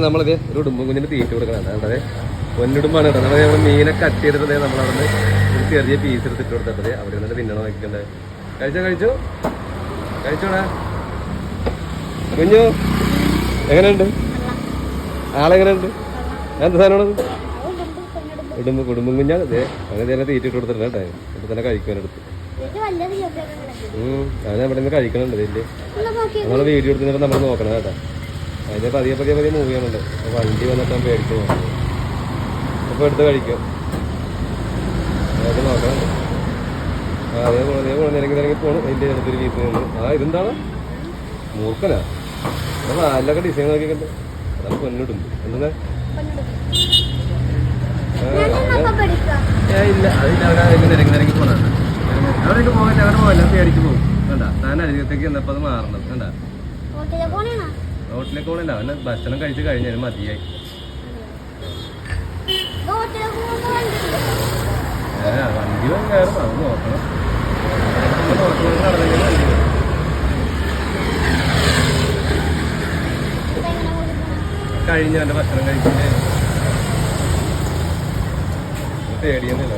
നമ്മളിത് ഒരു ഉടുമ്പും കുഞ്ഞിന് തീറ്റ കൊടുക്കണം. അതെ പൊന്നിടുമ്പാണ് കേട്ടോ. നമ്മൾ ഇവിടെ മീനൊക്കെ കട്ട് ചെയ്തിട്ട് നമ്മളവിടുന്ന് ഒരു ചെറിയ പീസ് എടുത്തിട്ട് കൊടുത്തിട്ടത് അവിടെ നിന്നിട്ട് തിന്നണം നോക്കിക്കണ്ടേ. കഴിച്ചോടാ കുഞ്ഞു. എങ്ങനെയുണ്ട് ആളെങ്ങനെയുണ്ട്? എന്താ സാധനമാണത്? കുടുംബം കുഞ്ഞാണ്. അതെ അങ്ങനെ തന്നെ തീറ്റ ഇട്ട് കൊടുത്തിട്ടുണ്ട് കേട്ടോ. ഇപ്പൊ തന്നെ കഴിക്കാനെടുത്ത് ഞാൻ ഇവിടെ നിന്ന് കഴിക്കണുണ്ട്. ഇതില് നമ്മൾ വീഡിയോ എടുത്തിട്ട് നമ്മൾ നോക്കണം കേട്ടോ. അതിന്റെ പതിയെ മൂവ് ചെയ്യണുണ്ട്. വണ്ടി വന്നിട്ട് പേടിച്ചു നോക്കണം. അപ്പൊ എടുത്ത് കഴിക്കും. അത് നോക്കണുണ്ട്. അതേ നിരങ്ങി പോണു. അതിന്റെ അടുത്തൊരു പീസ് നിന്ന് ഇതെന്താണ് മൂർക്കനാ? അപ്പൊ നാലിലൊക്കെ ഡിസൈൻ നോക്കിക്കണ്ട്. അതാണ് പൊന്നിടും. എന്താ ഇല്ല അതില്ല. അവരെ നിരങ്ങി പോണ അവരൊക്കെ പോകില്ല. അവിടെ പോകില്ല. പേടിച്ച് പോകും. വേണ്ട താൻ അരികത്തേക്ക് എന്നപ്പോ അത് മാറണം. വേണ്ട റോട്ടിലേക്ക് പോകണില്ല. അവന് ഭക്ഷണം കഴിച്ച് കഴിഞ്ഞാലും മതിയായി. വണ്ടി കയറും. അത് നോക്കണം. കഴിഞ്ഞ ഭക്ഷണം കഴിച്ചിട്ട് പേടിയൊന്നുമില്ല.